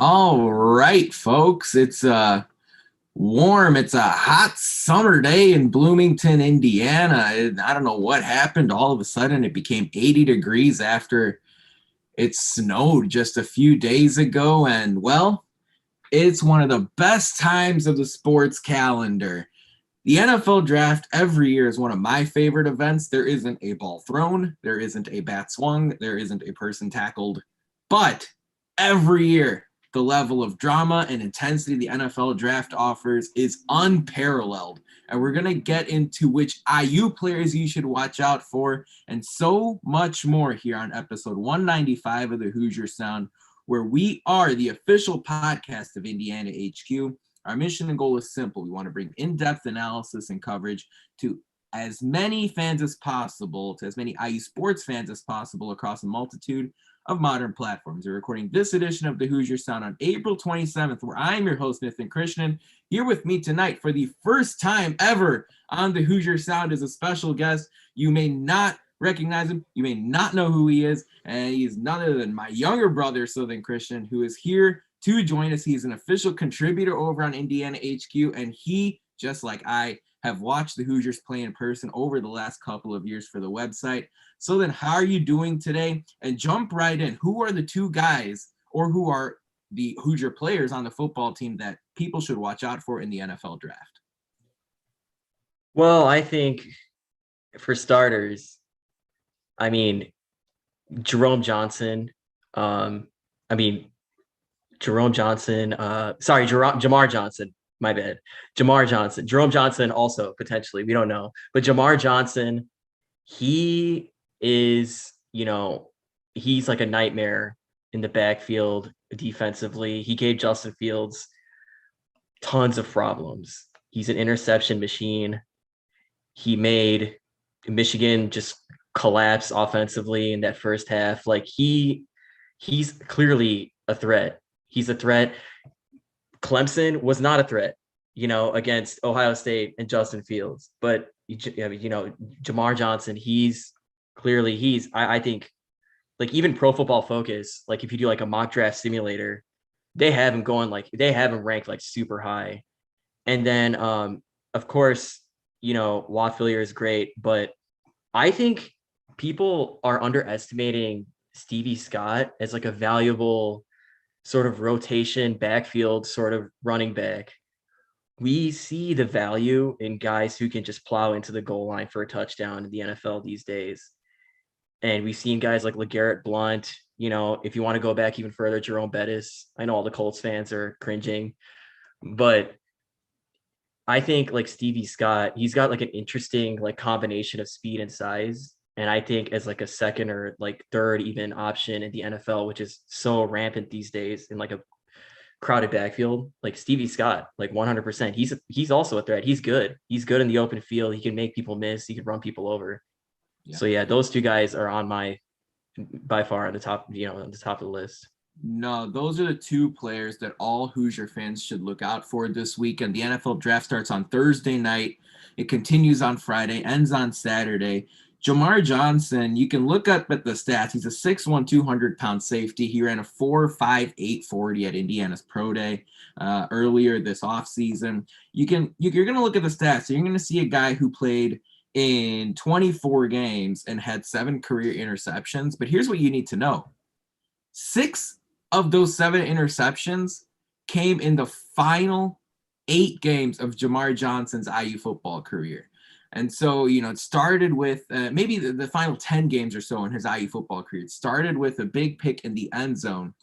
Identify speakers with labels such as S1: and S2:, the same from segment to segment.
S1: All right, folks. It's warm. It's a hot summer day in Bloomington, Indiana. I don't know what happened. All of a sudden, it became 80 degrees after it snowed just a few days ago. And well, it's one of the best times of the sports calendar. The NFL draft every year is one of my favorite events. There isn't a ball thrown, there isn't a bat swung, there isn't a person tackled, but every year the level of drama and intensity the NFL draft offers is unparalleled. And we're going to get into which IU players you should watch out for and so much more here on episode 195 of the Hoosier Sound, where we are the official podcast of Indiana HQ. Our mission and goal is simple. We want to bring in-depth analysis and coverage to as many fans as possible, to as many IU sports fans as possible across a multitude of modern platforms. We're recording this edition of the Hoosier Sound on April 27th, where I'm your host, Nithin Krishnan. Here with me tonight for the first time ever on the Hoosier Sound is a special guest. You may not recognize him. You may not know who he is. And he is none other than my younger brother, Sudhin Krishnan, who is here to join us. He's an official contributor over on Indiana HQ, and he, just like I, have watched the Hoosiers play in person over the last couple of years for the website. So then, how are you doing today? And jump right in. Who are the two guys, or who are the Hoosier players on the football team that people should watch out for in the NFL draft?
S2: Well, I think for starters, Jerome Johnson. Jamar Johnson. My bad. Jamar Johnson. Jerome Johnson also potentially. We don't know. But Jamar Johnson, he is, he's like a nightmare in the backfield defensively. He gave Justin Fields tons of problems. He's an interception machine. He made Michigan just collapse offensively in that first half. Like he's clearly a threat. He's a threat. Clemson was not a threat, against Ohio State and Justin Fields. But, Jamar Johnson, I think, like even Pro Football Focus, like if you do like a mock draft simulator, they have him ranked like super high. And then, of course, Watt is great, but I think people are underestimating Stevie Scott as like a valuable sort of rotation backfield sort of running back. We see the value in guys who can just plow into the goal line for a touchdown in the NFL these days. And we've seen guys like LeGarrette Blount, if you want to go back even further, Jerome Bettis. I know all the Colts fans are cringing, but I think like Stevie Scott, he's got like an interesting like combination of speed and size. And I think as like a second or like third even option in the NFL, which is so rampant these days in like a crowded backfield, like Stevie Scott, like 100%. He's also a threat. He's good. He's good in the open field. He can make people miss. He can run people over. Yeah. So yeah, those two guys are on by far on the top, on the top of the list.
S1: No, those are the two players that all Hoosier fans should look out for this weekend. The NFL draft starts on Thursday night. It continues on Friday, ends on Saturday. Jamar Johnson, you can look up at the stats. He's a 6'1", 200-pound safety. He ran a 4.58 40 at Indiana's Pro Day earlier this offseason. You're going to look at the stats. So you're going to see a guy who played in 24 games and had 7 career interceptions. But here's what you need to know. 6 of those 7 interceptions came in the final 8 games of Jamar Johnson's IU football career. And so, it started with maybe the final 10 games or so in his IU football career. It started with a big pick in the end zone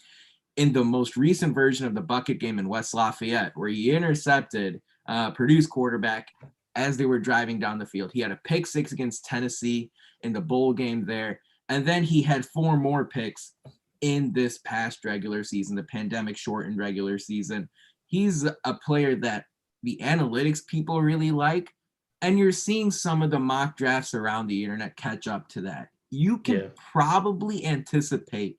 S1: in the most recent version of the bucket game in West Lafayette, where he intercepted Purdue's quarterback as they were driving down the field. He had a pick 6 against Tennessee in the bowl game there. And then he had 4 more picks in this past regular season, the pandemic shortened regular season. He's a player that the analytics people really like. And you're seeing some of the mock drafts around the internet catch up to that. You can probably anticipate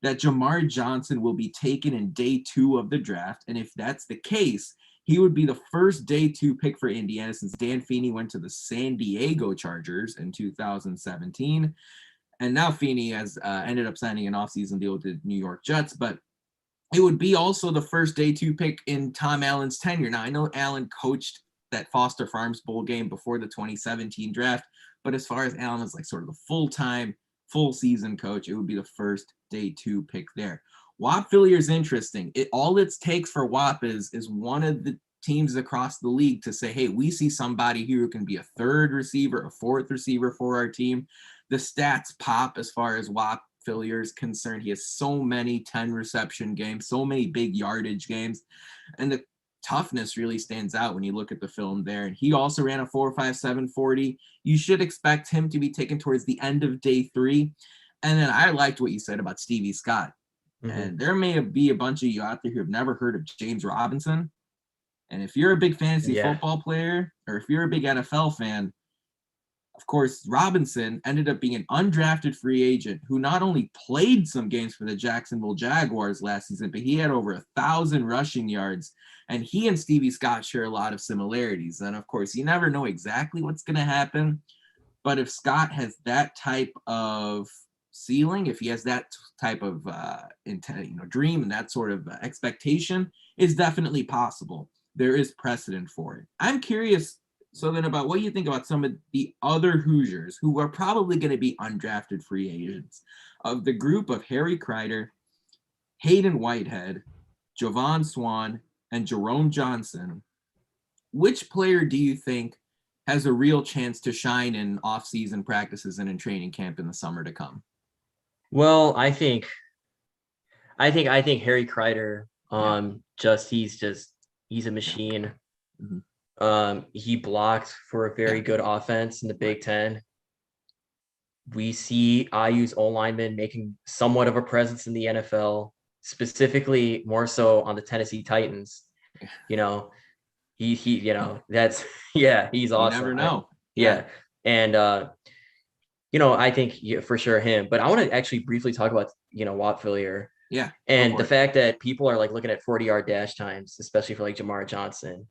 S1: that Jamar Johnson will be taken in day 2 of the draft. And if that's the case, he would be the first day 2 pick for Indiana since Dan Feeney went to the San Diego Chargers in 2017. And now Feeney has ended up signing an offseason deal with the New York Jets. But it would be also the first day 2 pick in Tom Allen's tenure. Now, I know Allen coached that Foster Farms Bowl game before the 2017 draft, but as far as Allen is like sort of the full-time, full season coach, it would be the first day 2 pick there. Whop Phillier is interesting. All it takes for Whop is one of the teams across the league to say, hey, we see somebody here who can be a third receiver, a fourth receiver for our team. The stats pop as far as Whop Phillier is concerned. He has so many 10 reception games, so many big yardage games, and the toughness really stands out when you look at the film there. And he also ran a 4.57 40. You should expect him to be taken towards the end of day 3. And then I liked what you said about Stevie Scott. And there may be a bunch of you out there who have never heard of James Robinson. And if you're a big fantasy football player, or if you're a big NFL fan, of course, Robinson ended up being an undrafted free agent who not only played some games for the Jacksonville Jaguars last season, but he had over 1,000 rushing yards. And he and Stevie Scott share a lot of similarities. And of course, you never know exactly what's going to happen. But if Scott has that type of ceiling, if he has that type of dream and that sort of expectation, is definitely possible. There is precedent for it. I'm curious, so then, about what you think about some of the other Hoosiers who are probably going to be undrafted free agents. Of the group of Harry Kreider, Hayden Whitehead, Javon Swan, and Jerome Johnson, which player do you think has a real chance to shine in off-season practices and in training camp in the summer to come?
S2: Well, I think Harry Kreider, he's a machine. He blocked for a very good offense in the Big Ten. We see IU's O-lineman making somewhat of a presence in the NFL, specifically more so on the Tennessee Titans. He's awesome.
S1: You never know.
S2: Yeah. And, I think for sure him, but I want to actually briefly talk about, Whop Phillier.
S1: Yeah.
S2: And the fact that people are like looking at 40-yard dash times, especially for like Jamar Johnson.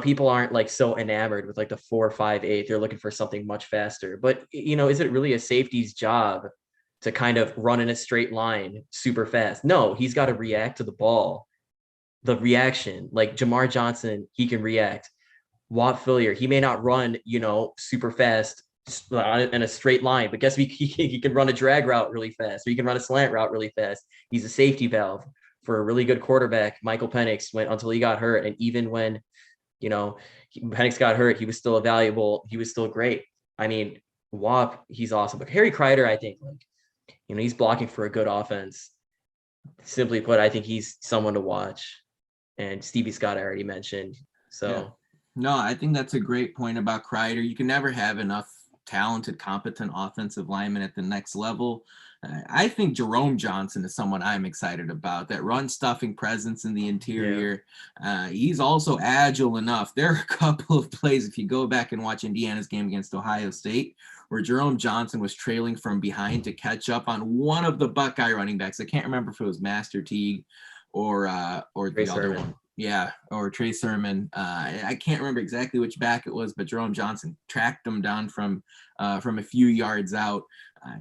S2: People aren't like so enamored with like the 4.58. They're looking for something much faster. But, is it really a safety's job to kind of run in a straight line super fast? No, he's got to react to the ball. The reaction, like Jamar Johnson, he can react. Whop Phillier, he may not run, super fast in a straight line, but guess he can run a drag route really fast, or he can run a slant route really fast. He's a safety valve for a really good quarterback. Michael Penix until he got hurt, and even when Penix got hurt, he was still valuable. He was still great. I mean, Whop, he's awesome. But Harry Kreider, I think, he's blocking for a good offense. Simply put, I think he's someone to watch. And Stevie Scott, I already mentioned. So,
S1: yeah. No, I think that's a great point about Kreider. You can never have enough talented, competent offensive linemen at the next level. I think Jerome Johnson is someone I'm excited about. That run stuffing presence in the interior. Yeah. He's also agile enough. There are a couple of plays, if you go back and watch Indiana's game against Ohio State, where Jerome Johnson was trailing from behind to catch up on one of the Buckeye running backs. I can't remember if it was Master Teague or the other one. Yeah, or Trey Sermon. I can't remember exactly which back it was, but Jerome Johnson tracked him down from a few yards out.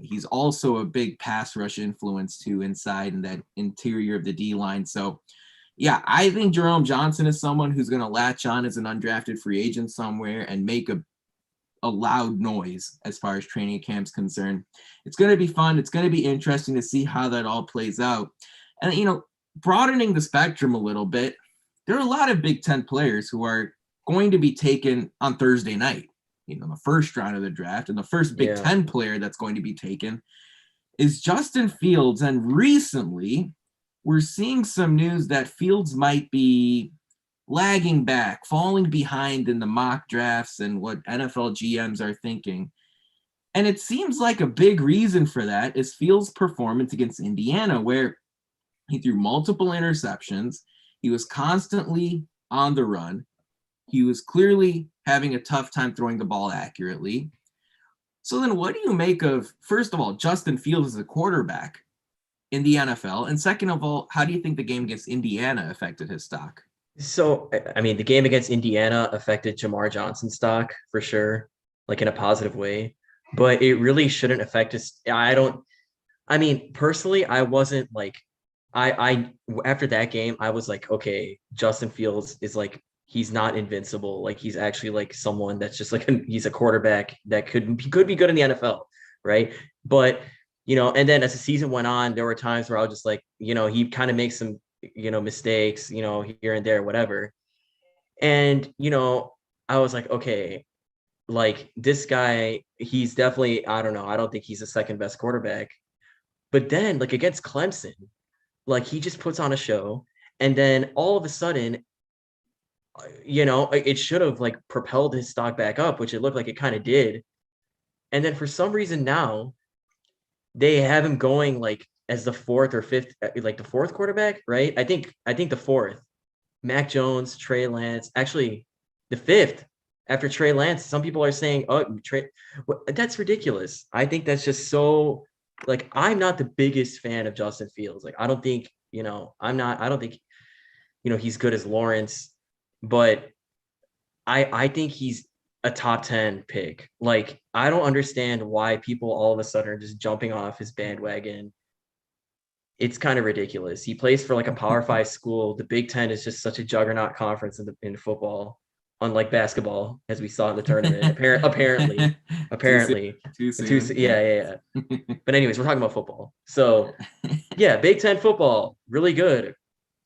S1: He's also a big pass rush influence too inside in that interior of the D-line. So, yeah, I think Jerome Johnson is someone who's going to latch on as an undrafted free agent somewhere and make a loud noise as far as training camp's concerned. It's going to be fun. It's going to be interesting to see how that all plays out. And, broadening the spectrum a little bit, there are a lot of Big Ten players who are going to be taken on Thursday night, the first round of the draft. And the first Big Ten player that's going to be taken is Justin Fields. And recently, we're seeing some news that Fields might be lagging back, falling behind in the mock drafts and what NFL GMs are thinking. And it seems like a big reason for that is Fields' performance against Indiana, where he threw multiple interceptions. He was constantly on the run. He was clearly having a tough time throwing the ball accurately. So then what do you make of, first of all, Justin Fields as a quarterback in the NFL? And second of all, how do you think the game against Indiana affected his stock?
S2: So, I mean, the game against Indiana affected Jamar Johnson's stock for sure, like in a positive way, but it really shouldn't affect his. Personally, I wasn't like I after that game, I was like, okay, Justin Fields is like he's not invincible. Like he's actually like someone that's just like he's a quarterback that could be good in the NFL, right? But and then as the season went on, there were times where I was just like, he kind of makes some mistakes, here and there, whatever. And I was like, okay, like this guy, he's definitely, I don't know, I don't think he's the second best quarterback. But then like against Clemson, like he just puts on a show, and then all of a sudden, it should have like propelled his stock back up, which it looked like it kind of did. And then for some reason now they have him going like as the fourth or fifth, like the fourth quarterback, right? I think the fourth. Mac Jones, Trey Lance, actually the fifth after Trey Lance. Some people are saying, "Oh, Trey," that's ridiculous. I think that's just so. Like, I'm not the biggest fan of Justin Fields. Like, I don't think I'm not. I don't think he's good as Lawrence, but I think he's a top 10 pick. Like, I don't understand why people all of a sudden are just jumping off his bandwagon. It's kind of ridiculous. He plays for like a Power 5 school. The Big Ten is just such a juggernaut conference in football, unlike basketball, as we saw in the tournament. Apparently,
S1: Too soon.
S2: yeah. But anyways, we're talking about football. So yeah, Big Ten football, really good.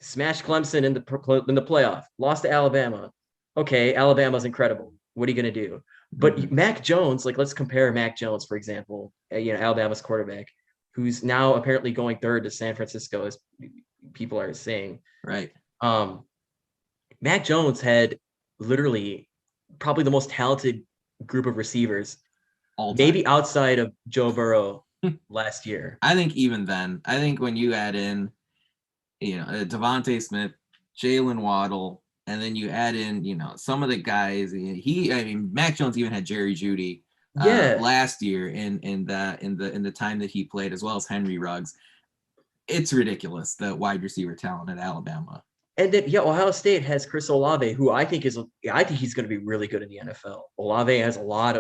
S2: Smashed Clemson in the playoff. Lost to Alabama. Okay, Alabama's incredible. What are you gonna do? But Mac Jones, like let's compare Mac Jones, for example, Alabama's quarterback, who's now apparently going third to San Francisco, as people are saying.
S1: Right.
S2: Mac Jones had literally probably the most talented group of receivers, maybe outside of Joe Burrow last year.
S1: I think even then, I think when you add in, Devontae Smith, Jalen Waddle, and then you add in, some of the guys. Mac Jones even had Jerry Jeudy last year in the time that he played, as well as Henry Ruggs. It's ridiculous, the wide receiver talent at Alabama.
S2: And then Ohio State has Chris Olave, who I think he's going to be really good in the NFL. Olave has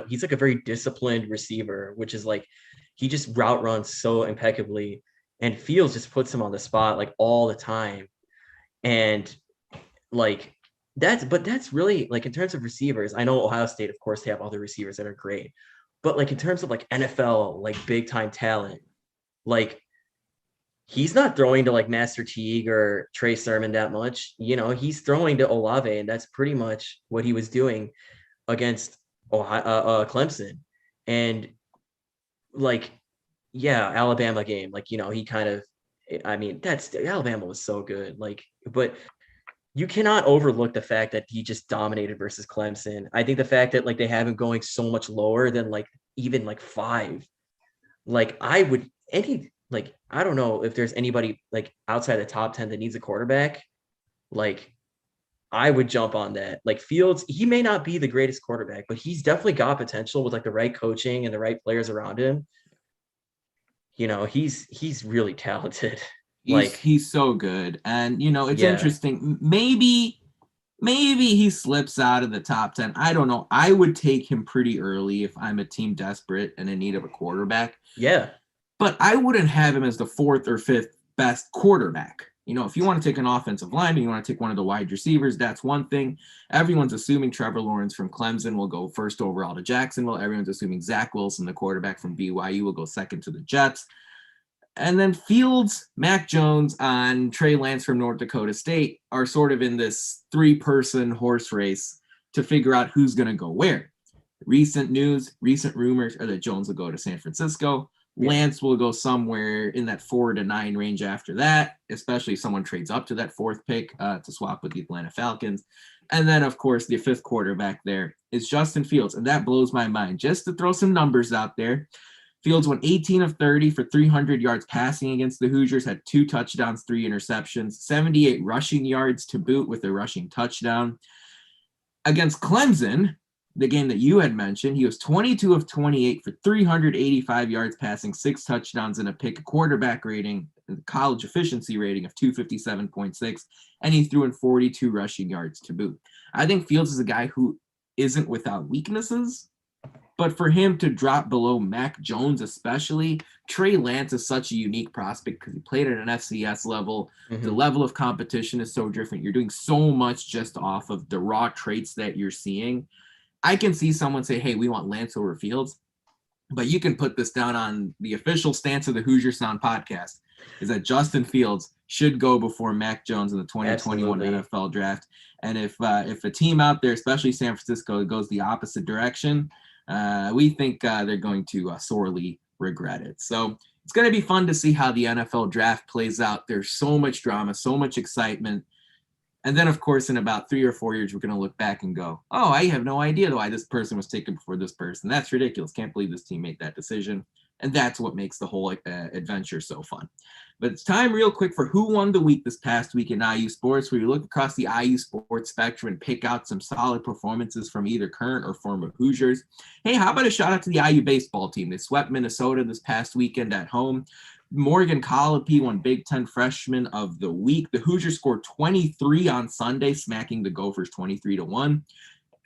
S2: he's like a very disciplined receiver, which is like he just route runs so impeccably, and Fields just puts him on the spot like all the time. And like that's really like in terms of receivers. I know Ohio State, of course, they have other receivers that are great, but like in terms of like NFL, like big time talent, like he's not throwing to like Master Teague or Trey Sermon that much. He's throwing to Olave, and that's pretty much what he was doing against Clemson. And like, yeah, Alabama game, like, he kind of, Alabama was so good. Like, but you cannot overlook the fact that he just dominated versus Clemson. I think the fact that like they have him going so much lower than like even like 5, like I don't know if there's anybody like outside the top 10 that needs a quarterback. Like I would jump on that. Like Fields, he may not be the greatest quarterback, but he's definitely got potential with like the right coaching and the right players around him. He's really talented.
S1: He's so good. And it's interesting. Maybe he slips out of the top 10. I don't know. I would take him pretty early if I'm a team desperate and in need of a quarterback.
S2: Yeah.
S1: But I wouldn't have him as the 4th or 5th best quarterback. If you want to take an offensive lineman, you want to take one of the wide receivers, that's one thing. Everyone's assuming Trevor Lawrence from Clemson will go first overall to Jacksonville. Everyone's assuming Zach Wilson, the quarterback from BYU, will go second to the Jets. And then Fields, Mac Jones, and Trey Lance from North Dakota State are sort of in this 3-person horse race to figure out who's going to go where. Recent rumors are that Jones will go to San Francisco. Yeah. Lance will go somewhere in that 4 to 9 range after that, especially if someone trades up to that 4th pick to swap with the Atlanta Falcons. And then, of course, the 5th quarterback there is Justin Fields. And that blows my mind. Just to throw some numbers out there, Fields went 18 of 30 for 300 yards passing against the Hoosiers, had 2 touchdowns, 3 interceptions, 78 rushing yards to boot with a rushing touchdown. Against Clemson, the game that you had mentioned, he was 22 of 28 for 385 yards passing, 6 touchdowns and a pick, quarterback rating, college efficiency rating of 257.6, and he threw in 42 rushing yards to boot. I think Fields is a guy who isn't without weaknesses, But for him to drop below Mac Jones, especially, Trey Lance is such a unique prospect because he played at an FCS level. The level of competition is so different. You're doing so much just off of the raw traits that you're seeing. I can see someone say, hey, we want Lance over Fields. But you can put this down on the official stance of the Hoosier Sound podcast, is that Justin Fields should go before Mac Jones in the 2021 NFL draft. And if a team out there, especially San Francisco, goes the opposite direction, we think they're going to sorely regret it. So it's going to be fun to see how the NFL draft plays out. There's so much drama, so much excitement. And then, of course, in about 3 or 4 years, we're going to look back and go, oh, I have no idea why this person was taken before this person. That's ridiculous. Can't believe this team made that decision. And that's what makes the whole adventure so fun. But it's time real quick for Who Won the Week this past week in IU sports, where you look across the IU sports spectrum and pick out some solid performances from either current or former Hoosiers. Hey, how about a shout out to the IU baseball team? They swept Minnesota this past weekend at home. Morgan Colopy won Big Ten Freshman of the Week. The Hoosiers scored 23 on Sunday, smacking the Gophers 23-1.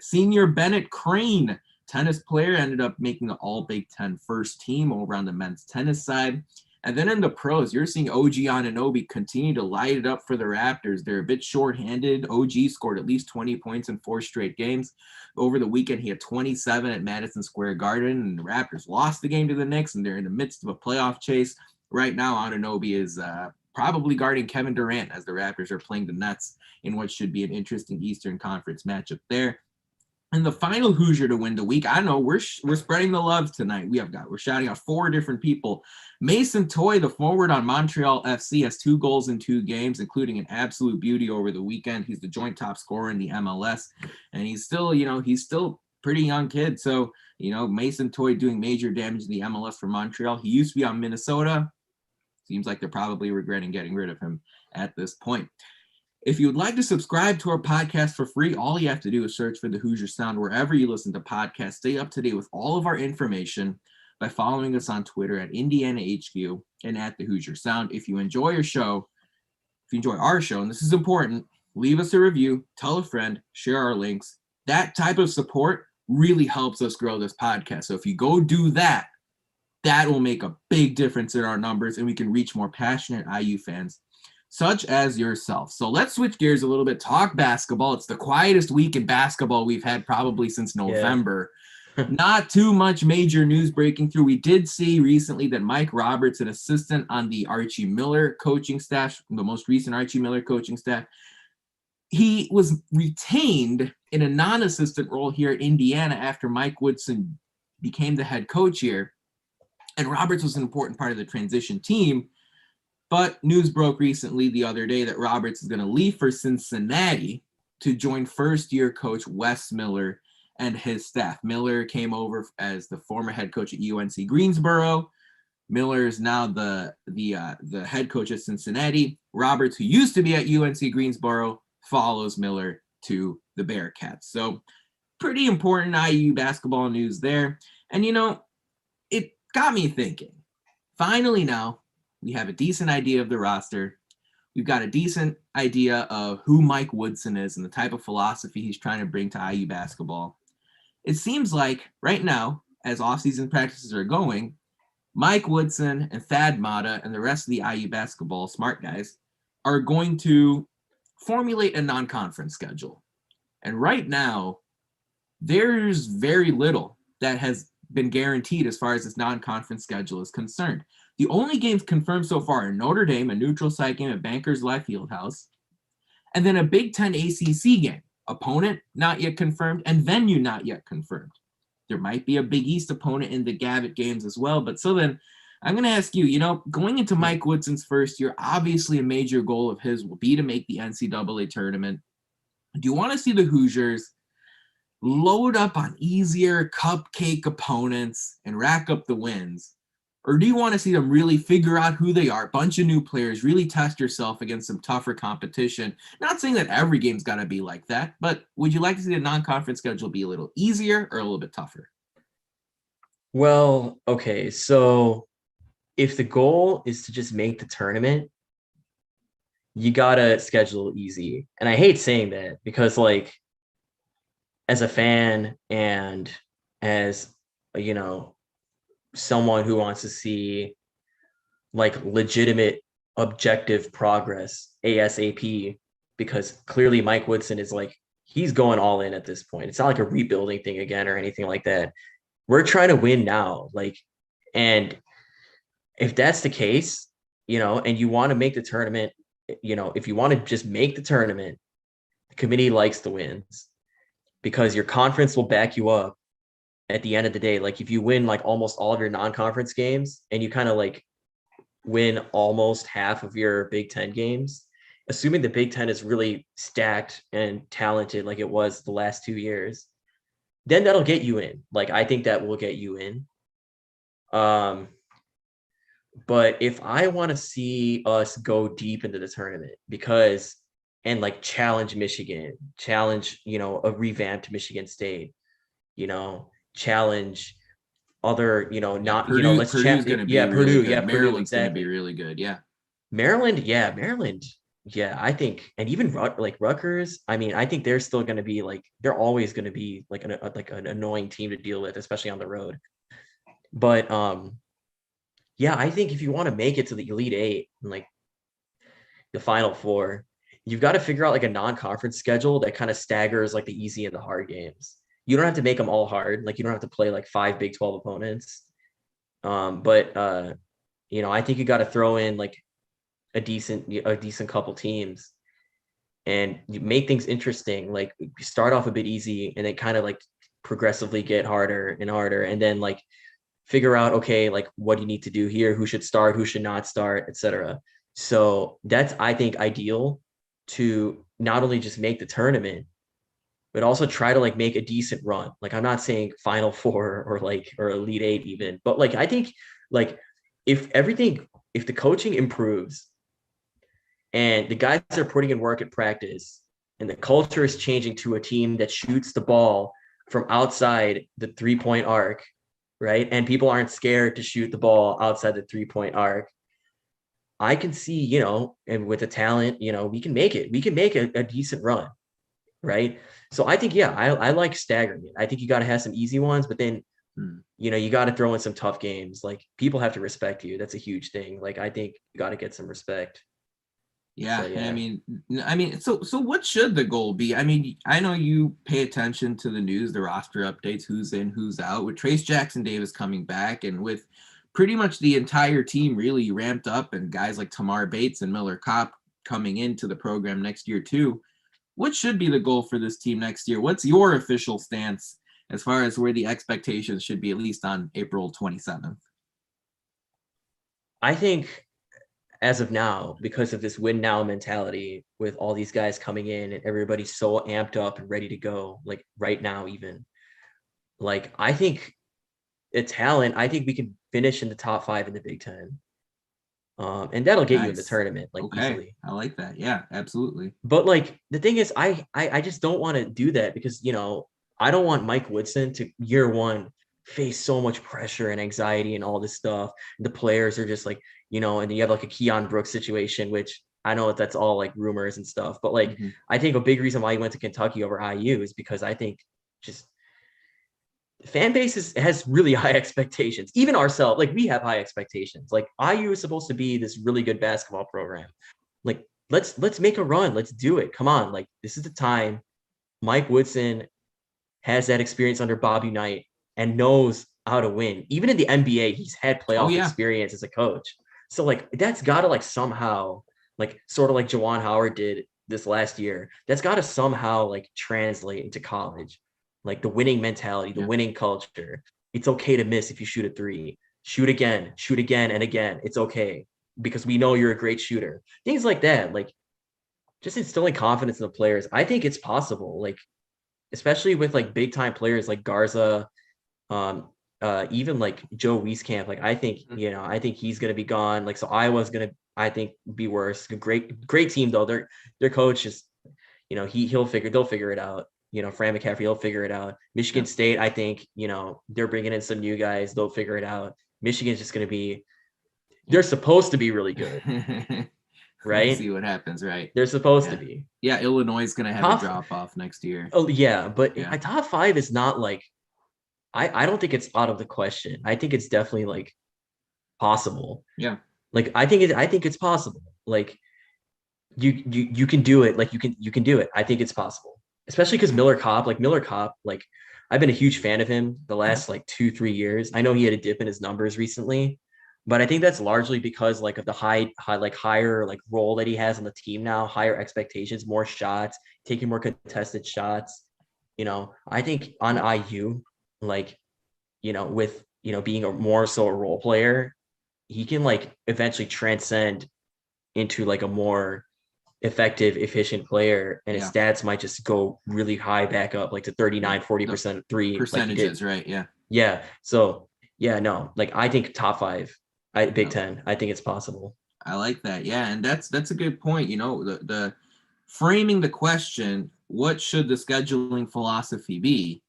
S1: Senior Bennett Crane, tennis player, ended up making the All Big Ten first team over on the men's tennis side. And then in the pros, you're seeing OG Anunoby continue to light it up for the Raptors. They're a bit shorthanded. OG scored at least 20 points in 4 straight games. Over the weekend, he had 27 at Madison Square Garden, and the Raptors lost the game to the Knicks, and they're in the midst of a playoff chase. Right now, Anunoby is probably guarding Kevin Durant as the Raptors are playing the Nets in what should be an interesting Eastern Conference matchup there. And the final Hoosier to win the week, I know we're spreading the love tonight. We're shouting out 4 different people. Mason Toy, the forward on Montreal FC, has 2 goals in 2 games, including an absolute beauty over the weekend. He's the joint top scorer in the MLS, and he's still pretty young kid. So, Mason Toy doing major damage in the MLS for Montreal. He used to be on Minnesota. Seems like they're probably regretting getting rid of him at this point. If you would like to subscribe to our podcast for free, all you have to do is search for the Hoosier Sound wherever you listen to podcasts. Stay up to date with all of our information by following us on Twitter at Indiana HQ and at the Hoosier Sound. If you enjoy our show, and this is important, leave us a review, tell a friend, share our links. That type of support really helps us grow this podcast. So if you go do that, that will make a big difference in our numbers, and we can reach more passionate IU fans such as yourself. So let's switch gears a little bit, talk basketball. It's the quietest week in basketball we've had probably since November. Yeah. Not too much major news breaking through. We did see recently that Mike Roberts, an assistant on the Archie Miller coaching staff, the most recent Archie Miller coaching staff, he was retained in a non-assistant role here at Indiana after Mike Woodson became the head coach here. And Roberts was an important part of the transition team. But news broke recently the other day that Roberts is going to leave for Cincinnati to join first-year coach Wes Miller and his staff. Miller came over as the former head coach at UNC Greensboro. Miller is now the head coach at Cincinnati. Roberts, who used to be at UNC Greensboro, follows Miller to the Bearcats. So pretty important IU basketball news there. And, it got me thinking. Finally now, we have a decent idea of the roster. We've got a decent idea of who Mike Woodson is and the type of philosophy he's trying to bring to IU basketball. It seems like right now, as off-season practices are going, Mike Woodson and Thad Matta and the rest of the IU basketball smart guys are going to formulate a non-conference schedule. And right now, there's very little that has been guaranteed as far as this non-conference schedule is concerned. The only games confirmed so far are Notre Dame, a neutral site game at Bankers Life Fieldhouse, and then a Big Ten ACC game. Opponent not yet confirmed, and venue not yet confirmed. There might be a Big East opponent in the Gavitt games as well. But so then I'm going to ask you, going into Mike Woodson's first year, obviously a major goal of his will be to make the NCAA tournament. Do you want to see the Hoosiers load up on easier cupcake opponents and rack up the wins? Or do you want to see them really figure out who they are, bunch of new players, really test yourself against some tougher competition? Not saying that every game's got to be like that, but would you like to see the non-conference schedule be a little easier or a little bit tougher?
S2: Well, okay, so if the goal is to just make the tournament, you got to schedule easy. And I hate saying that because, as a fan and as you know, someone who wants to see like legitimate objective progress ASAP, because clearly Mike Woodson is like, he's going all in at this point. It's not like a rebuilding thing again or anything like that. We're trying to win now. Like, and if that's the case, and you want to make the tournament, if you want to just make the tournament, the committee likes the wins because your conference will back you up at the end of the day. Like if you win like almost all of your non-conference games and you kind of like win almost half of your Big Ten games, assuming the Big Ten is really stacked and talented like it was the last 2 years, then that'll get you in. Like I think that will get you in. But if I want to see us go deep into the tournament and like challenge Michigan, challenge, a revamped Michigan State, challenge other, not,
S1: Purdue,
S2: let's
S1: Purdue's going to be really
S2: Purdue,
S1: good.
S2: Purdue,
S1: Maryland's
S2: exactly.
S1: going to be really good. Yeah.
S2: Maryland. Yeah, I think, and even like Rutgers, I mean, I think they're still going to be like, they're always going to be like an annoying team to deal with, especially on the road. But yeah, I think if you want to make it to the Elite Eight and like the Final Four, you've got to figure out like a non-conference schedule that kind of staggers like the easy and the hard games. You don't have to make them all hard. Like you don't have to play like 5 Big 12 opponents. But I think you got to throw in like a decent couple teams and you make things interesting. Like you start off a bit easy and then kind of like progressively get harder and harder, and then like figure out, okay, like what do you need to do here? Who should start? Who should not start, etc. So that's, I think, ideal to not only just make the tournament, but also try to like make a decent run. Like I'm not saying Final Four or Elite Eight even, but like I think like if the coaching improves and the guys are putting in work at practice and the culture is changing to a team that shoots the ball from outside the 3-point arc, right? And people aren't scared to shoot the ball outside the 3-point arc. I can see, and with the talent, we can make it. We can make a decent run, right? So I think, yeah, I like staggering it. I think you got to have some easy ones, but then, you got to throw in some tough games. Like people have to respect you. That's a huge thing. Like I think you got to get some respect.
S1: Yeah,
S2: So, yeah.
S1: I mean, so what should the goal be? I mean, I know you pay attention to the news, the roster updates, who's in, who's out. With Trace Jackson Davis coming back, and with pretty much the entire team really ramped up, and guys like Tamar Bates and Miller Kopp coming into the program next year too. What should be the goal for this team next year? What's your official stance as far as where the expectations should be, at least on April 27th?
S2: I think as of now, because of this win now mentality with all these guys coming in and everybody's so amped up and ready to go, like right now, even like, I think the talent, I think we can finish in the top 5 in the Big Ten. And that'll get you in the tournament, like easily.
S1: I like that. Yeah, absolutely.
S2: But like, the thing is, I just don't want to do that because, I don't want Mike Woodson to year one face so much pressure and anxiety and all this stuff. The players are just like, and then you have like a Keon Brooks situation, which I know that's all like rumors and stuff, but like, I think a big reason why he went to Kentucky over IU is because I think just the fan base has really high expectations. Even ourselves, like we have high expectations. Like IU is supposed to be this really good basketball program. Like let's make a run. Let's do it. Come on. Like this is the time. Mike Woodson has that experience under Bobby Knight and knows how to win. Even in the NBA, he's had playoff experience as a coach. So like that's got to like somehow, like sort of like Juwan Howard did this last year, that's got to somehow like translate into college. Like the winning mentality, the winning culture. It's okay to miss if you shoot a 3. Shoot again, and again. It's okay because we know you're a great shooter. Things like that, like just instilling confidence in the players. I think it's possible, like especially with like big time players like Garza, even like Joe Wieskamp. Like I think, I think he's gonna be gone. Like so Iowa's gonna, I think, be worse. Great team though. Their coach is, they'll figure it out. Fran McCaffrey, he'll figure it out. Michigan State, I think, they're bringing in some new guys. They'll figure it out. Michigan's just going to be, they're supposed to be really good. Right?
S1: We'll see what happens, right?
S2: They're supposed to be.
S1: Yeah, Illinois is going to have a drop off next year.
S2: Oh, yeah. But a top 5 is not like, I don't think it's out of the question. I think it's definitely like possible.
S1: Yeah.
S2: Like I think it's possible. Like you can do it. Like you can do it. I think it's possible. Especially because Miller Kopp, like I've been a huge fan of him the last like 2-3 years. I know he had a dip in his numbers recently, but I think that's largely because like of the higher like role that he has on the team now, higher expectations, more shots, taking more contested shots. I think on IU, like, with being a more so a role player, he can like eventually transcend into like a more effective, efficient player, and his
S1: Yeah.
S2: stats might just go really high back up like to 39, 40% three, like he did.
S1: Percentages, right? Yeah.
S2: Yeah. So yeah, no, like I think top five, Big
S1: Yeah.
S2: Ten, I think it's possible.
S1: I like that. Yeah, and that's a good point. The framing the question, what should the scheduling philosophy be,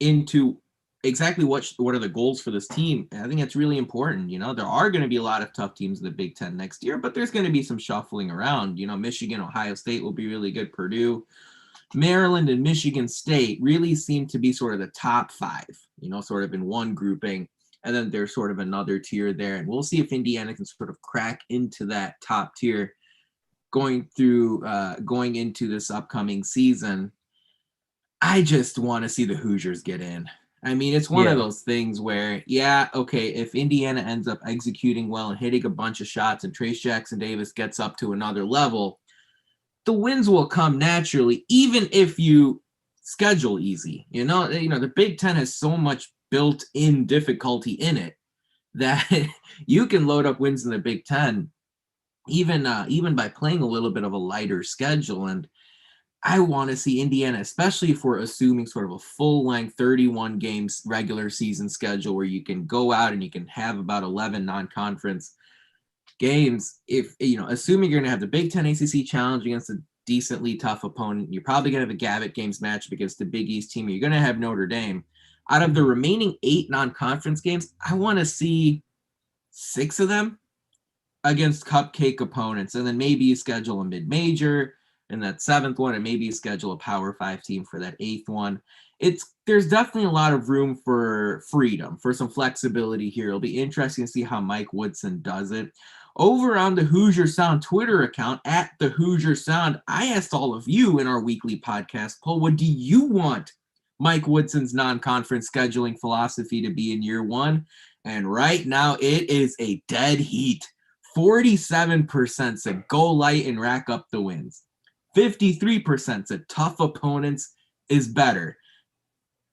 S1: into exactly what are the goals for this team. I think that's really important. There are going to be a lot of tough teams in the Big Ten next year, but there's going to be some shuffling around. Michigan, Ohio State will be really good. Purdue, Maryland, and Michigan State really seem to be sort of the top five, sort of in one grouping. And then there's sort of another tier there. And we'll see if Indiana can sort of crack into that top tier going into this upcoming season. I just want to see the Hoosiers get in. I mean, it's one of those things where, yeah, okay, if Indiana ends up executing well and hitting a bunch of shots and Trace Jackson Davis gets up to another level, the wins will come naturally, even if you schedule easy. The Big Ten has so much built-in difficulty in it that you can load up wins in the Big Ten, even by playing a little bit of a lighter schedule. And I want to see Indiana, especially if we're assuming sort of a full-length 31 games regular season schedule where you can go out and you can have about 11 non-conference games. If assuming you're going to have the Big Ten ACC challenge against a decently tough opponent, you're probably going to have a Gavitt Games matchup against the Big East team. You're going to have Notre Dame. Out of the remaining 8 non-conference games, I want to see 6 of them against cupcake opponents, and then maybe you schedule a mid-major in that 7th one, and maybe you schedule a Power 5 team for that 8th one. There's definitely a lot of room for freedom, for some flexibility here. It'll be interesting to see how Mike Woodson does it. Over on the Hoosier Sound Twitter account, at the Hoosier Sound, I asked all of you in our weekly podcast poll, what do you want Mike Woodson's non-conference scheduling philosophy to be in year one? And right now it is a dead heat. 47% said go light and rack up the wins. 53% said tough opponents is better.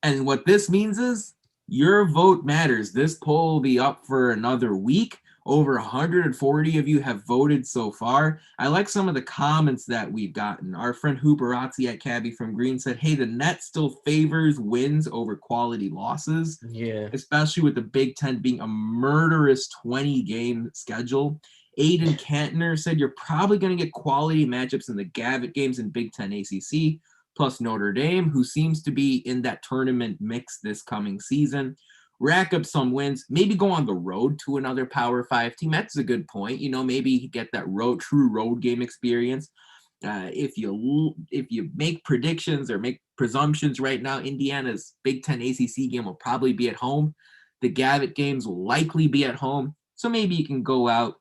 S1: And what this means is your vote matters. This poll will be up for another week. Over 140 of you have voted so far. I like some of the comments that we've gotten. Our friend Hooperazzi at Cabby from Green said, hey, the net still favors wins over quality losses.
S2: Yeah.
S1: Especially with the Big Ten being a murderous 20-game schedule. Aiden Cantner said you're probably going to get quality matchups in the Gavitt Games and Big Ten ACC, plus Notre Dame, who seems to be in that tournament mix this coming season. Rack up some wins, maybe go on the road to another Power 5 team. That's a good point. Maybe get that true road game experience. If you make predictions or make presumptions right now, Indiana's Big Ten ACC game will probably be at home. The Gavitt Games will likely be at home. So maybe you can go out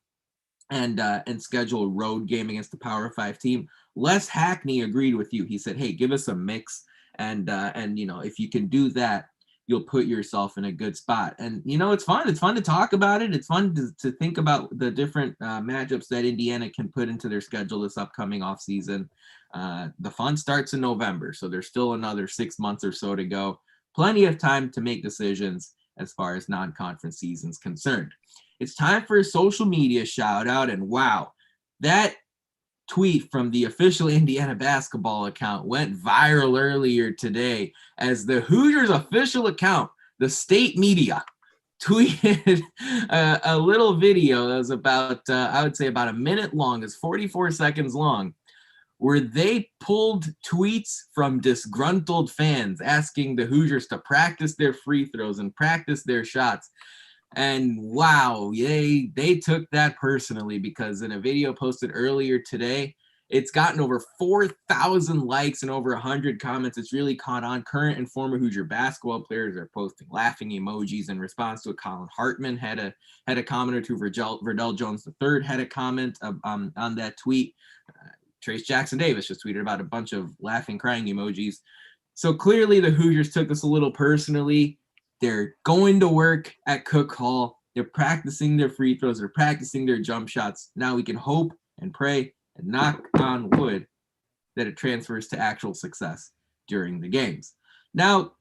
S1: and schedule a road game against the Power 5 team. Les Hackney agreed with you. He said, hey, give us a mix. And if you can do that, you'll put yourself in a good spot. And, it's fun. It's fun to talk about it. It's fun to think about the different matchups that Indiana can put into their schedule this upcoming offseason. The fun starts in November, so there's still another 6 months or so to go. Plenty of time to make decisions as far as non-conference season's concerned. It's time for a social media shout out. And wow, that tweet from the official Indiana basketball account went viral earlier today as the Hoosiers official account, the state media, tweeted a little video that was about, I would say about a minute long. It's 44 seconds long, where they pulled tweets from disgruntled fans asking the Hoosiers to practice their free throws and practice their shots. And wow, they took that personally, because in a video posted earlier today, It's gotten over 4,000 likes and over 100 comments. It's really caught on. Current and former Hoosier basketball players are posting laughing emojis in response to it. Colin Hartman had a comment or two. Verdell Jones III had a comment on that tweet. Trace Jackson Davis just tweeted about a bunch of laughing, crying emojis. So clearly the Hoosiers took this a little personally. They're going to work at Cook Hall. They're practicing their free throws. They're practicing their jump shots. Now we can hope and pray and knock on wood that it transfers to actual success during the games. Now,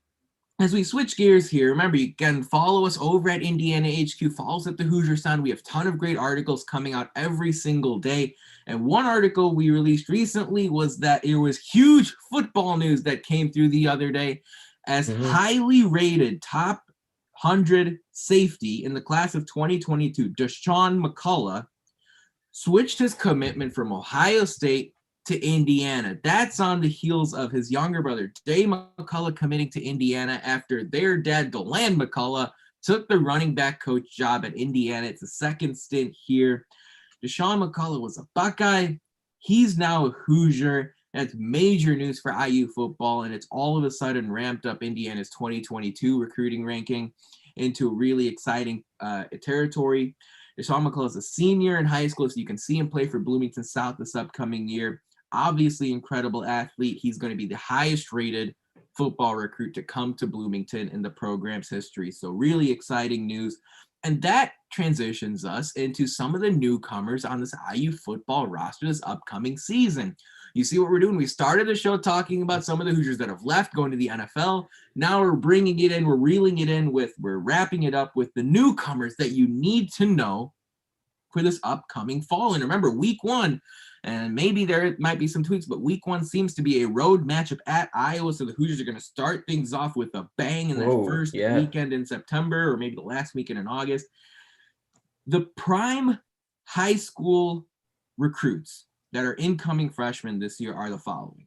S1: as we switch gears here, remember, you can follow us over at Indiana HQ, follow us at the Hoosier Sound. We have a ton of great articles coming out every single day. And one article we released recently was that there was huge football news that came through the other day as highly rated top 100 safety in the class of 2022, Deshaun McCullough, switched his commitment from Ohio State to Indiana. That's on the heels of his younger brother, Jay McCullough, committing to Indiana after their dad, DeLand McCullough, took the running back coach job at Indiana. It's a second stint here. Deshaun McCullough was a Buckeye. He's now a Hoosier. That's major news for IU football, and it's all of a sudden ramped up Indiana's 2022 recruiting ranking into a really exciting territory. Deshaun McCullough is a senior in high school, so you can see him play for Bloomington South this upcoming year. Obviously, incredible athlete. He's going to be the highest rated football recruit to come to Bloomington in the program's history. So really exciting news. And that transitions us into some of the newcomers on this IU football roster this upcoming season. You see what we're doing? We started the show talking about some of the Hoosiers that have left, going to the NFL. Now we're bringing it in. We're reeling it in we're wrapping it up with the newcomers that you need to know for this upcoming fall. And remember, week one, and maybe there might be some tweaks, but week one seems to be a road matchup at Iowa. So the Hoosiers are going to start things off with a bang in that first weekend in September, or maybe the last weekend in August. The prime high school recruits that are incoming freshmen this year are the following.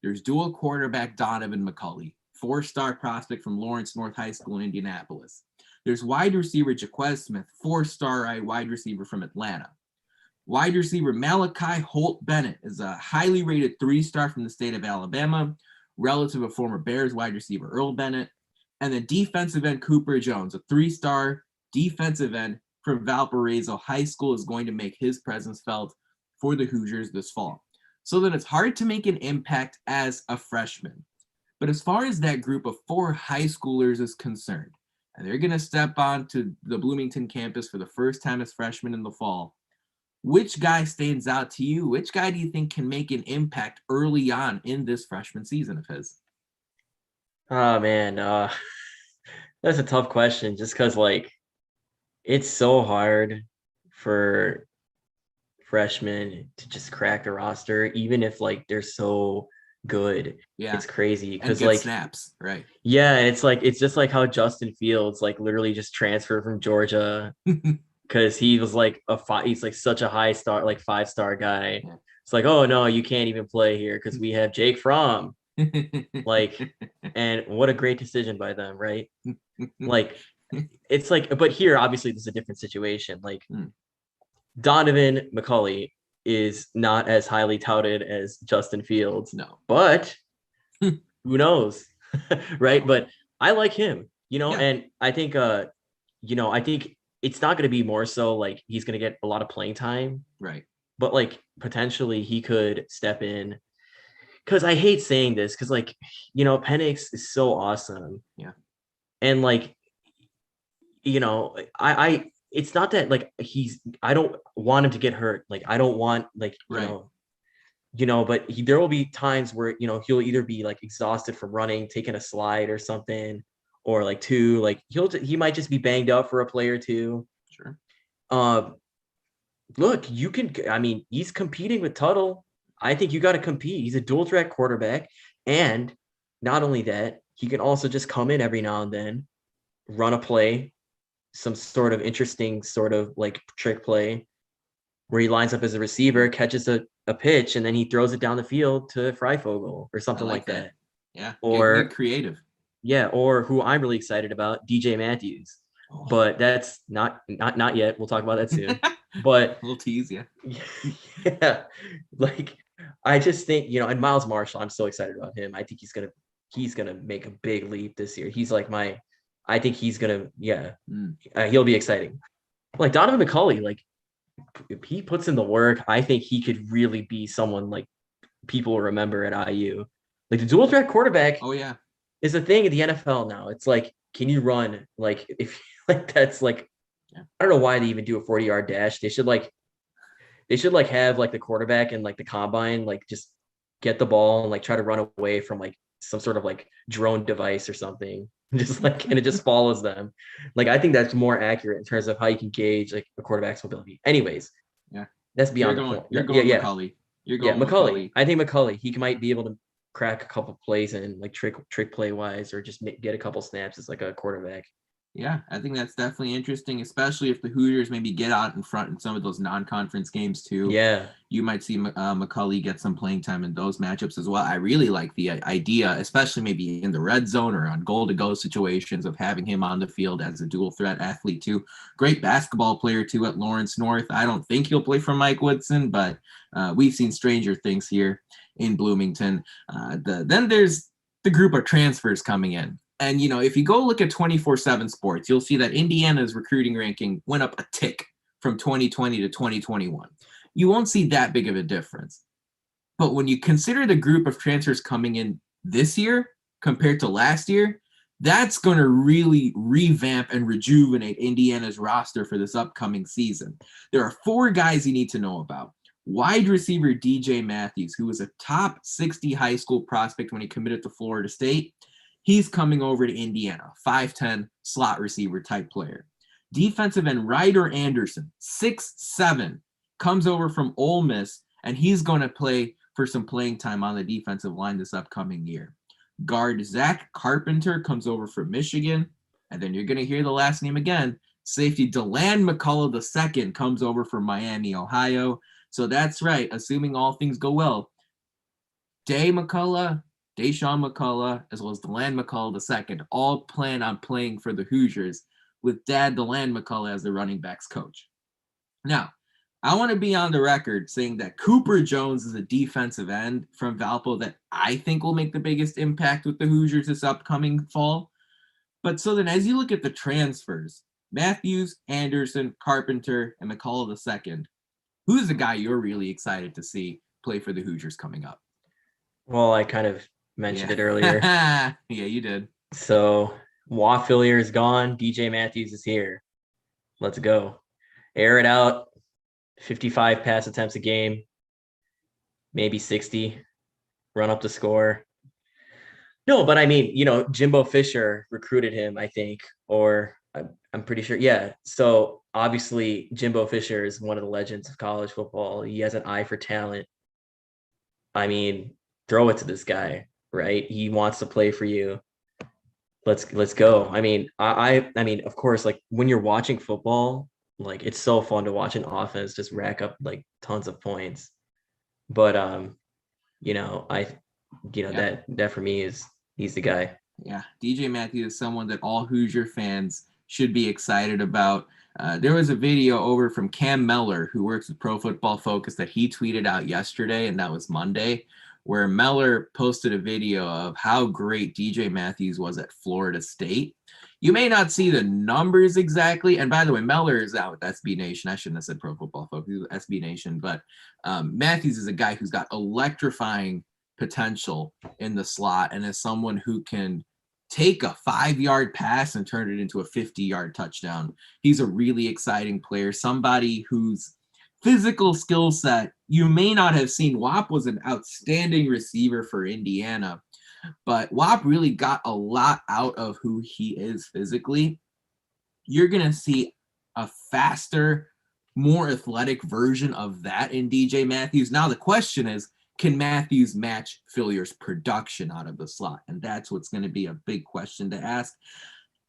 S1: There's dual quarterback Donovan McCulley, 4-star prospect from Lawrence North High School in Indianapolis. There's wide receiver Jaquez Smith, 4-star wide receiver from Atlanta. Wide receiver Malachi Holt Bennett is a highly rated 3-star from the state of Alabama, relative of former Bears wide receiver Earl Bennett. And the defensive end Cooper Jones, a 3-star defensive end from Valparaiso High School, is going to make his presence felt for the Hoosiers this fall. So then it's hard to make an impact as a freshman. But as far as that group of 4 high schoolers is concerned, and they're going to step onto the Bloomington campus for the first time as freshmen in the fall, which guy stands out to you? Which guy do you think can make an impact early on in this freshman season of his?
S2: Oh, man. That's a tough question just because, it's so hard for freshmen to just crack the roster, even if they're so good. Yeah, it's crazy because
S1: snaps, right?
S2: Yeah, and it's just like how Justin Fields literally just transferred from Georgia because he was he's such a high star, 5-star guy. Yeah. It's oh no, you can't even play here because we have Jake Fromm. And what a great decision by them, right? It's but here obviously this is a different situation. Donovan McCulley is not as highly touted as Justin Fields.
S1: No.
S2: But who knows? Right. But I like him, and I think, I think it's not going to be more so he's going to get a lot of playing time.
S1: Right.
S2: But potentially he could step in, because I hate saying this because Penix is so awesome.
S1: Yeah.
S2: And I it's not that I don't want him to get hurt. I don't want but there will be times where, he'll either be exhausted from running, taking a slide or something, or he might just be banged up for a play or two.
S1: Sure.
S2: Look, he's competing with Tuttle. I think you got to compete. He's a dual threat quarterback. And not only that, he can also just come in every now and then, run a play, some sort of interesting trick play where he lines up as a receiver, catches a pitch, and then he throws it down the field to Freifogel or something like that.
S1: Yeah.
S2: Or
S1: get creative.
S2: Yeah. Or who I'm really excited about, DJ Matthews. Oh. But that's not yet. We'll talk about that soon. But
S1: we'll tease you.
S2: Yeah. I just think, and Miles Marshall, I'm so excited about him. I think he's gonna make a big leap this year. He's like I think he's gonna, he'll be exciting. Like Donovan McCulley, like if he puts in the work, I think he could really be someone like people remember at IU. Like the dual threat quarterback.
S1: Oh yeah,
S2: is a thing in the NFL now. It's like, can you run? Like if like that's like, I don't know why they even do a 40-yard dash. They should have like the quarterback and like the combine like just get the ball and like try to run away from like some sort of like drone device or something. Just like, and it just follows them. Like I think that's more accurate in terms of how you can gauge like a quarterback's mobility. Anyways,
S1: yeah.
S2: that's beyond the point.
S1: You're going McCulley. You're going
S2: McCulley. I think McCulley, he might be able to crack a couple plays in like trick play wise, or just get a couple snaps as like a quarterback.
S1: Yeah, I think that's definitely interesting, especially if the Hoosiers maybe get out in front in some of those non-conference games too.
S2: Yeah,
S1: you might see McCulley get some playing time in those matchups as well. I really like the idea, especially maybe in the red zone or on goal-to-go situations, of having him on the field as a dual threat athlete too. Great basketball player too at Lawrence North. I don't think he'll play for Mike Woodson, but we've seen stranger things here in Bloomington. Then there's the group of transfers coming in. And, if you go look at 24/7 Sports, you'll see that Indiana's recruiting ranking went up a tick from 2020 to 2021. You won't see that big of a difference. But when you consider the group of transfers coming in this year compared to last year, that's going to really revamp and rejuvenate Indiana's roster for this upcoming season. There are 4 guys you need to know about. Wide receiver DJ Matthews, who was a top 60 high school prospect when he committed to Florida State. He's coming over to Indiana, 5'10", slot receiver type player. Defensive end Ryder Anderson, 6'7", comes over from Ole Miss, and he's going to play for some playing time on the defensive line this upcoming year. Guard Zach Carpenter comes over from Michigan, and then you're going to hear the last name again. Safety DeLand McCullough II comes over from Miami, Ohio. So that's right, assuming all things go well. Deshaun McCullough, as well as DeLand McCullough II, all plan on playing for the Hoosiers, with Dad DeLand McCullough as the running backs coach. Now, I want to be on the record saying that Cooper Jones is a defensive end from Valpo that I think will make the biggest impact with the Hoosiers this upcoming fall. But so then as you look at the transfers, Matthews, Anderson, Carpenter, and McCullough II, who's the guy you're really excited to see play for the Hoosiers coming up?
S2: Well, I kind of mentioned it earlier.
S1: Yeah, you did.
S2: So Waffilier is gone. DJ Matthews is here. Let's go. Air it out. 55 pass attempts a game. Maybe 60. Run up the score. No, but I mean, Jimbo Fisher recruited him, I think, or I'm pretty sure. Yeah. So obviously Jimbo Fisher is one of the legends of college football. He has an eye for talent. I mean, throw it to this guy. Right? He wants to play for you. Let's go. I mean, I mean, of course, like when you're watching football, like it's so fun to watch an offense just rack up like tons of points. But that for me he's the guy.
S1: Yeah, DJ Matthews is someone that all Hoosier fans should be excited about. There was a video over from Cam Meller, who works with Pro Football Focus, that he tweeted out yesterday, and that was Monday, where Meller posted a video of how great DJ Matthews was at Florida State. You may not see the numbers exactly. And by the way, Meller is out with SB Nation. I shouldn't have said Pro Football Focus, SB Nation. But Matthews is a guy who's got electrifying potential in the slot and is someone who can take a 5-yard pass and turn it into a 50-yard touchdown. He's a really exciting player, somebody whose physical skill set you may not have seen. Wap was an outstanding receiver for Indiana, but Wap really got a lot out of who he is physically. You're going to see a faster, more athletic version of that in DJ Matthews. Now the question is, can Matthews match Fillier's production out of the slot? And that's what's going to be a big question to ask.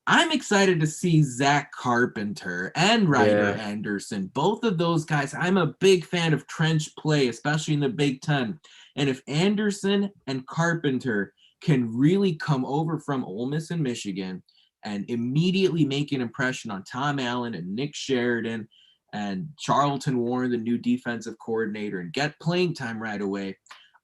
S1: I'm excited to see Zach Carpenter and Ryder Anderson. Both of those guys, I'm a big fan of trench play, especially in the Big Ten. And if Anderson and Carpenter can really come over from Ole Miss and Michigan and immediately make an impression on Tom Allen and Nick Sheridan and Charlton Warren, the new defensive coordinator, and get playing time right away,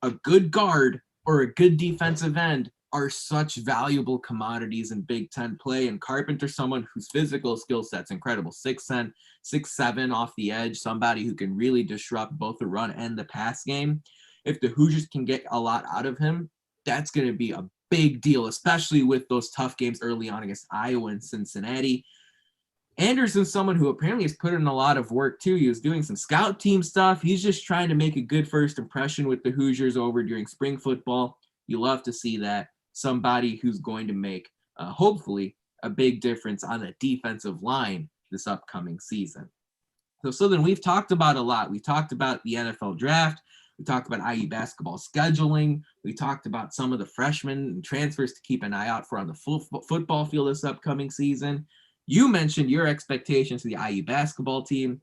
S1: a good guard or a good defensive end are such valuable commodities in Big Ten play. And Carpenter, someone whose physical skill set's incredible, 6'10", 6'7" off the edge, somebody who can really disrupt both the run and the pass game. If the Hoosiers can get a lot out of him, that's going to be a big deal, especially with those tough games early on against Iowa and Cincinnati. Anderson's someone who apparently has put in a lot of work too. He was doing some scout team stuff. He's just trying to make a good first impression with the Hoosiers over during spring football. You love to see that. Somebody who's going to make, hopefully, a big difference on the defensive line this upcoming season. So then we've talked about a lot. We talked about the NFL draft. We talked about IU basketball scheduling. We talked about some of the freshmen and transfers to keep an eye out for on the football field this upcoming season. You mentioned your expectations for the IU basketball team.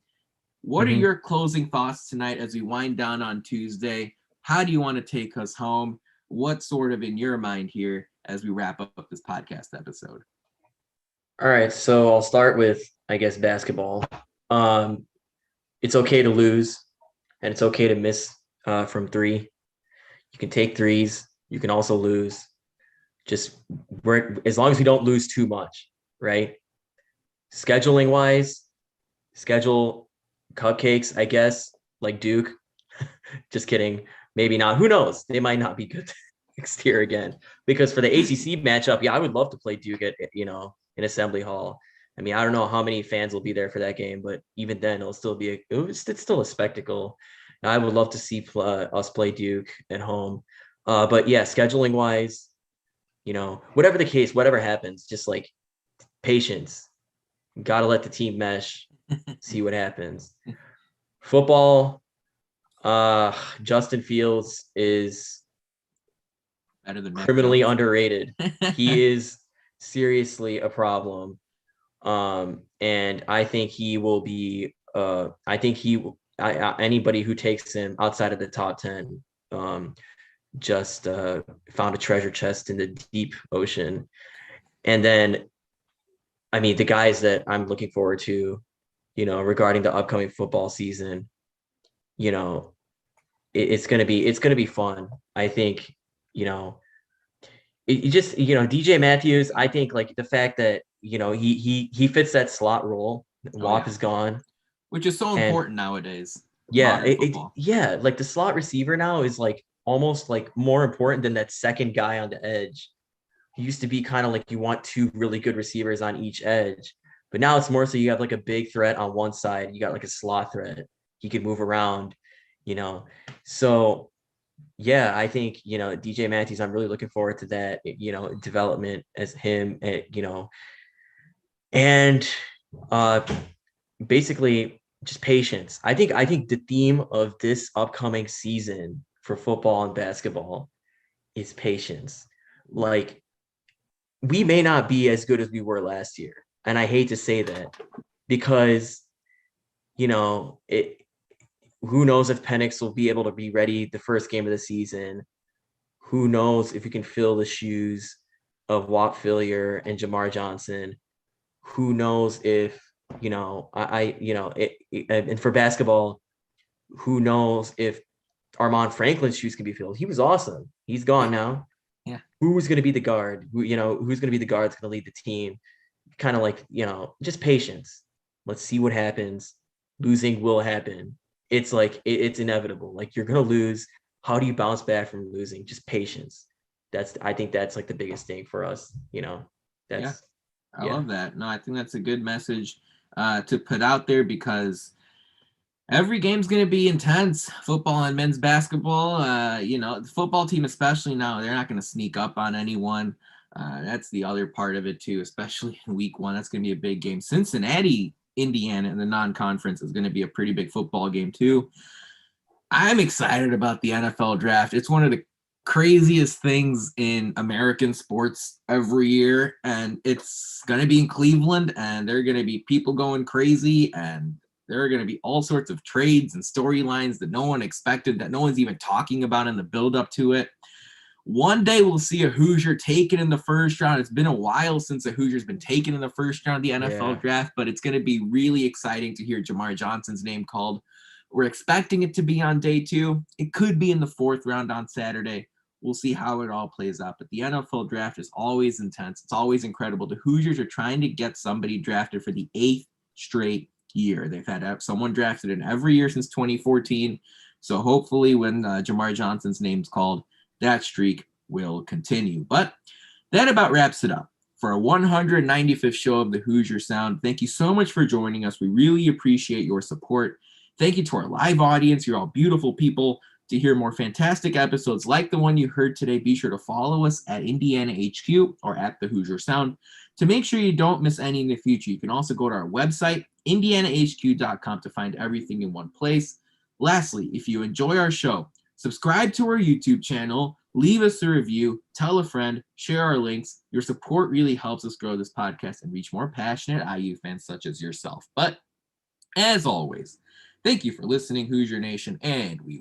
S1: What are your closing thoughts tonight as we wind down on Tuesday? How do you want to take us home? What's sort of in your mind here as we wrap up this podcast episode?
S2: All right, so I'll start with, I guess, basketball. It's okay to lose, and it's okay to miss from three. You can take threes. You can also lose. Just as long as we don't lose too much, right? Scheduling wise, schedule cupcakes, I guess, like Duke. Just kidding. Maybe not. Who knows? They might not be good next year again. Because for the ACC matchup, yeah, I would love to play Duke at, in Assembly Hall. I mean, I don't know how many fans will be there for that game, but even then, it's still a spectacle. I would love to see us play Duke at home. But yeah, scheduling wise, whatever the case, whatever happens, just like patience. Got to let the team mesh, see what happens. Football, Justin Fields is
S1: better than
S2: criminally underrated. He is seriously a problem. And I think he will be, anybody who takes him outside of the top 10 just found a treasure chest in the deep ocean. And then, I mean, the guys that I'm looking forward to, regarding the upcoming football season, it's going to be fun. I think, DJ Matthews, I think like the fact that, he fits that slot role. WAP is gone.
S1: Which is so important nowadays.
S2: Yeah. Like the slot receiver now is like almost like more important than that second guy on the edge. It used to be kind of like you want two really good receivers on each edge, but now it's more so you have like a big threat on one side. You got like a slot threat. He could move around, So yeah, I think, DJ Matthews, I'm really looking forward to that, development as him, and basically just patience. I think the theme of this upcoming season for football and basketball is patience. Like, we may not be as good as we were last year. And I hate to say that because, who knows if Penix will be able to be ready the first game of the season. Who knows if we can fill the shoes of Walt Fillier and Jamar Johnson. Who knows if, and for basketball, who knows if Armand Franklin's shoes can be filled. He was awesome. He's gone now.
S1: Yeah.
S2: Who's going to be the guard? Who's going to be the guard that's going to lead the team? Kind of like, just patience. Let's see what happens. Losing will happen. It's like, it's inevitable. Like, you're going to lose. How do you bounce back from losing? Just patience. I think that's like the biggest thing for us. I
S1: love that. No, I think that's a good message to put out there because every game's going to be intense. Football and men's basketball, the football team, especially now, they're not going to sneak up on anyone. That's the other part of it too, especially in week one. That's going to be a big game. Cincinnati, Indiana in the non-conference is going to be a pretty big football game too. I'm excited about the NFL draft. It's one of the craziest things in American sports every year, and it's going to be in Cleveland, and there are going to be people going crazy, and there are going to be all sorts of trades and storylines that no one expected, that no one's even talking about in the build-up to it. One day we'll see a Hoosier taken in the first round. It's been a while since a Hoosier's been taken in the first round of the NFL draft, but it's going to be really exciting to hear Jamar Johnson's name called We're expecting it to be on day 2. It could be in the 4th round on Saturday. We'll see how it all plays out. But the NFL draft is always intense. It's always incredible. The Hoosiers are trying to get somebody drafted for the 8th straight year. They've had someone drafted in every year since 2014. So hopefully when Jamar Johnson's name's called, that streak will continue. But that about wraps it up for a 195th show of the Hoosier Sound. Thank you so much for joining us. We really appreciate your support. Thank you to our live audience. You're all beautiful people. To hear more fantastic episodes like the one you heard today, be sure to follow us at Indiana HQ or at the Hoosier Sound to make sure you don't miss any in the future. You can also go to our website, indianahq.com, to find everything in one place. Lastly, if you enjoy our show, subscribe to our YouTube channel, leave us a review, tell a friend, share our links. Your support really helps us grow this podcast and reach more passionate IU fans such as yourself. But as always, thank you for listening, Hoosier Nation, and we